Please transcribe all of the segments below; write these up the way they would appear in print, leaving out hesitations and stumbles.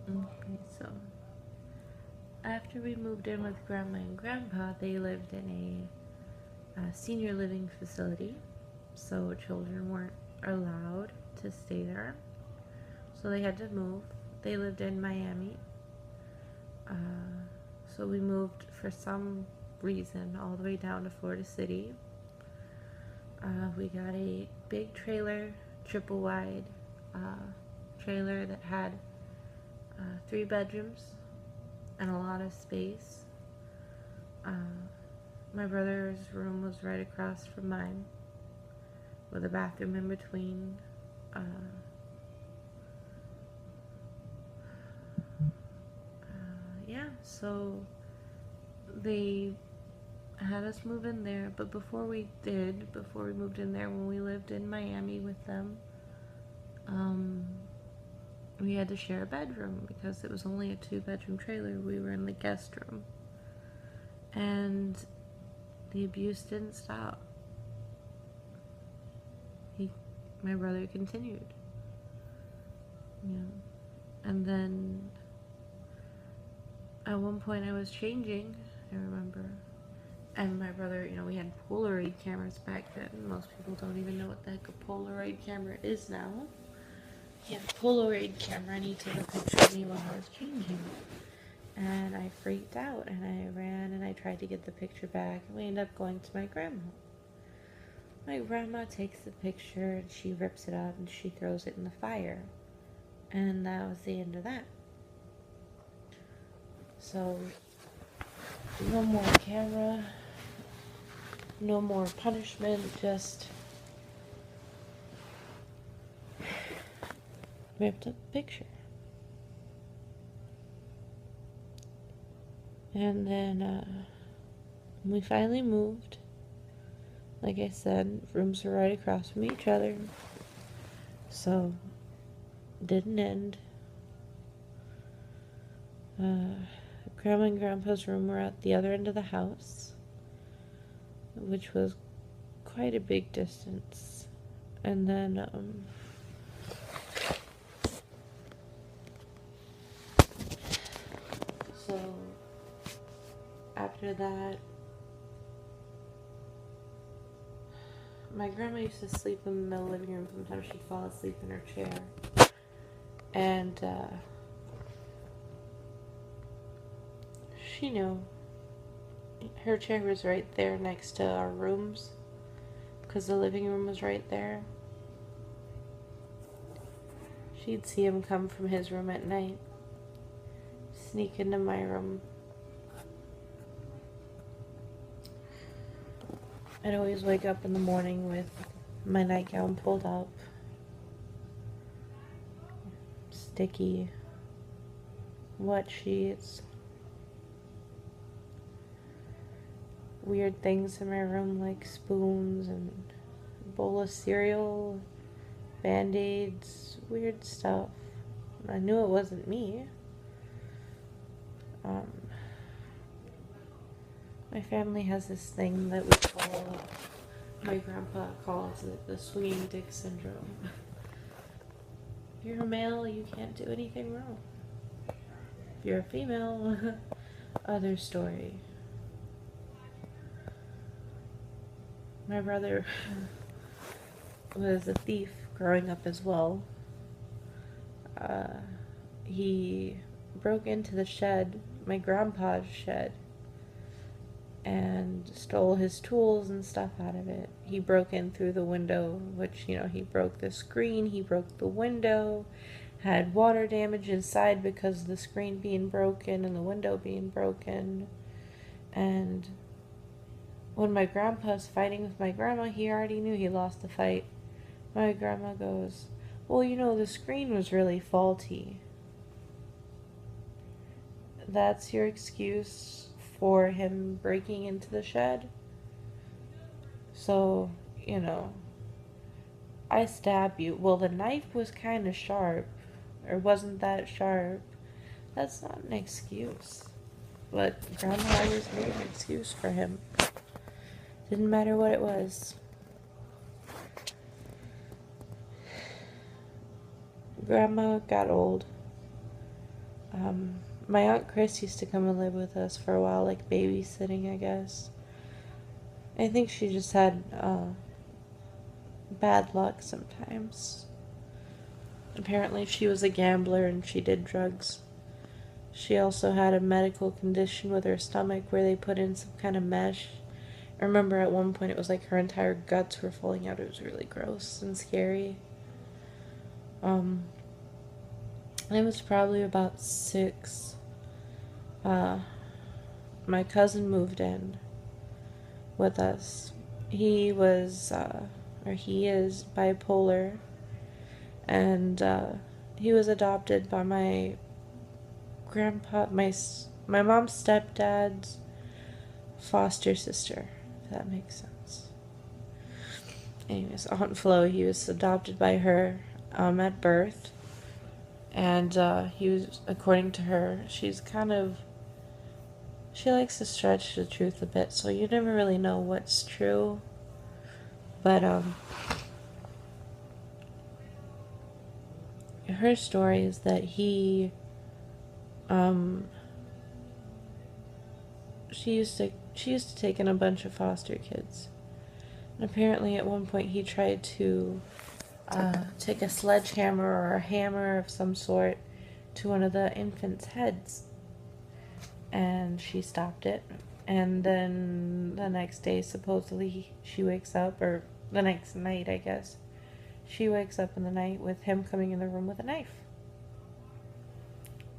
Okay, so after we moved in with Grandma and Grandpa, they lived in a senior living facility, so children weren't allowed to stay there. So they had to move. They lived in Miami. So we moved for some reason all the way down to Florida City. We got a big trailer, triple wide trailer that had 3 bedrooms and a lot of space. My brother's room was right across from mine, with a bathroom in between. Yeah, so they had us move in there, but before we moved in there, when we lived in Miami with them, we had to share a bedroom because it was only a 2 bedroom trailer. We were in the guest room, and the abuse didn't stop. My brother continued, and then at one point I was changing, I remember, and my brother, we had Polaroid cameras back then. Most people don't even know what the heck a Polaroid camera is now. He had a Polaroid camera and he took a picture of me while I was changing. And I freaked out and I ran and I tried to get the picture back, and we ended up going to my grandma. My grandma takes the picture and she rips it up and she throws it in the fire. And that was the end of that. So, no more camera, no more punishment, just ripped up the picture. And then we finally moved. Like I said, rooms were right across from each other, so it didn't end. Grandma and Grandpa's room were at the other end of the house, which was quite a big distance. And then so after that, my grandma used to sleep in the living room. Sometimes she'd fall asleep in her chair, and she knew her chair was right there next to our rooms, because the living room was right there. She'd see him come from his room at night, sneak into my room. I'd always wake up in the morning with my nightgown pulled up, sticky, wet sheets, weird things in my room like spoons and a bowl of cereal, Band-Aids, weird stuff. I knew it wasn't me. My family has this thing that we call, my grandpa calls it the swinging dick syndrome. If you're a male, you can't do anything wrong. If you're a female, other story. My brother was a thief growing up as well. He broke into the shed, my grandpa's shed, and stole his tools and stuff out of it. He broke in through the window, which, he broke the screen, he broke the window, had water damage inside because of the screen being broken and the window being broken. And when my grandpa's fighting with my grandma, he already knew he lost the fight. My grandma goes, well, the screen was really faulty. That's your excuse for him breaking into the shed? So, I stab you. Well, the knife was kind of sharp, or wasn't that sharp. That's not an excuse. But Grandma always made an excuse for him. Didn't matter what it was. Grandma got old. My Aunt Chris used to come and live with us for a while, like babysitting, I guess. I think she just had bad luck sometimes. Apparently, she was a gambler and she did drugs. She also had a medical condition with her stomach where they put in some kind of mesh. I remember at one point it was like her entire guts were falling out. It was really gross and scary. I was probably about 6. My cousin moved in with us. He was, or he is bipolar, and he was adopted by my grandpa, my mom's stepdad's foster sister, if that makes sense. Anyways, Aunt Flo, he was adopted by her at birth, and he was, according to her, she likes to stretch the truth a bit, so you never really know what's true. But her story is that she used to take in a bunch of foster kids, and apparently at one point he tried to take a sledgehammer or a hammer of some sort to one of the infants' heads, and she stopped it. And then the next day, supposedly, she wakes up, or the next night, I guess, she wakes up in the night with him coming in the room with a knife.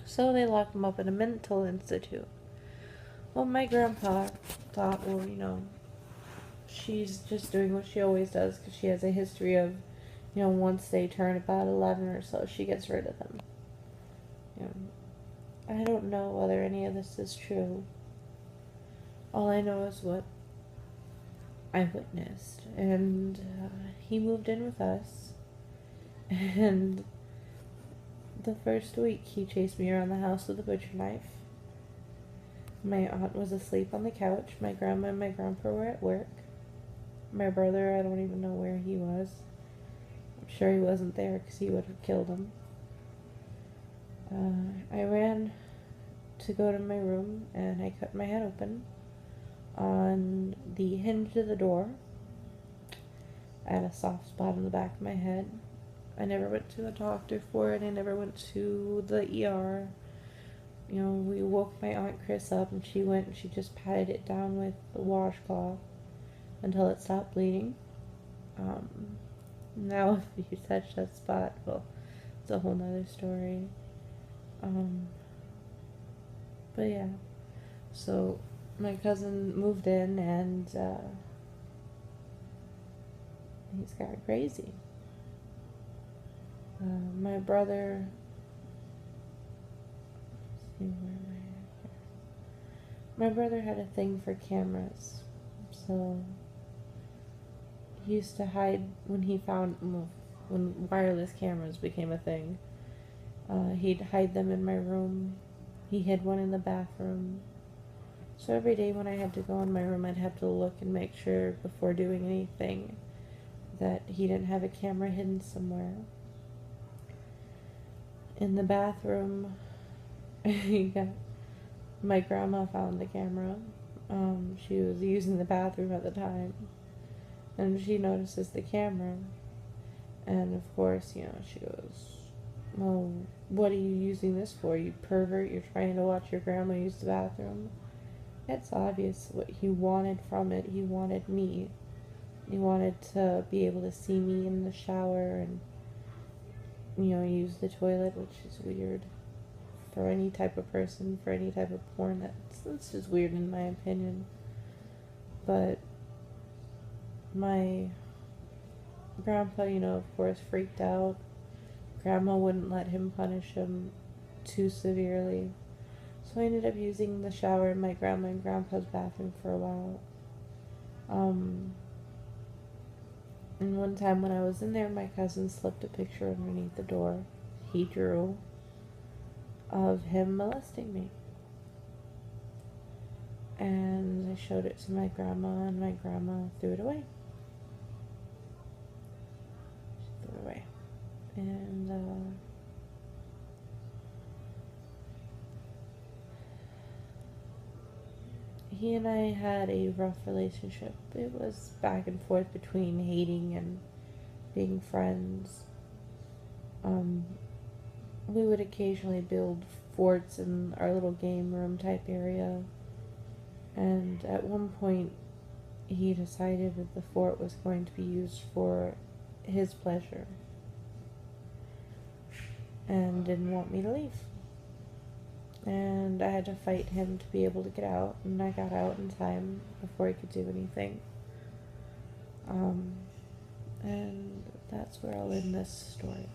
So they lock him up in a mental institute. Well, my grandpa thought, well, she's just doing what she always does because she has a history of, once they turn about 11 or so, she gets rid of them. I don't know whether any of this is true. All I know is what I witnessed. And he moved in with us. And the first week, he chased me around the house with a butcher knife. My aunt was asleep on the couch. My grandma and my grandpa were at work. My brother, I don't even know where he was. I'm sure he wasn't there because he would have killed him. I ran to go to my room and I cut my head open. On the hinge of the door, I had a soft spot on the back of my head. I never went to a doctor for it. I never went to the ER. We woke my Aunt Chris up and she went and she just patted it down with the washcloth until it stopped bleeding. Now if you touch that spot, well, it's a whole nother story. But yeah, so my cousin moved in and he's got crazy. My brother, my brother had a thing for cameras, so he used to hide when wireless cameras became a thing. He'd hide them in my room. He hid one in the bathroom. So every day when I had to go in my room, I'd have to look and make sure before doing anything that he didn't have a camera hidden somewhere. In the bathroom, my grandma found the camera. She was using the bathroom at the time, and she notices the camera. And of course, she goes, well, what are you using this for, you pervert? You're trying to watch your grandma use the bathroom? It's obvious what he wanted from it. He wanted me. He wanted to be able to see me in the shower and, use the toilet, which is weird for any type of person, for any type of porn. That's just weird in my opinion. But my grandpa, of course, freaked out. Grandma wouldn't let him punish him too severely. So I ended up using the shower in my grandma and grandpa's bathroom for a while. And one time when I was in there, my cousin slipped a picture underneath the door he drew of him molesting me. And I showed it to my grandma, and my grandma threw it away. And he and I had a rough relationship. It was back and forth between hating and being friends. We would occasionally build forts in our little game room type area, and at one point he decided that the fort was going to be used for his pleasure and didn't want me to leave. And I had to fight him to be able to get out, and I got out in time before he could do anything. And that's where I'll end this story.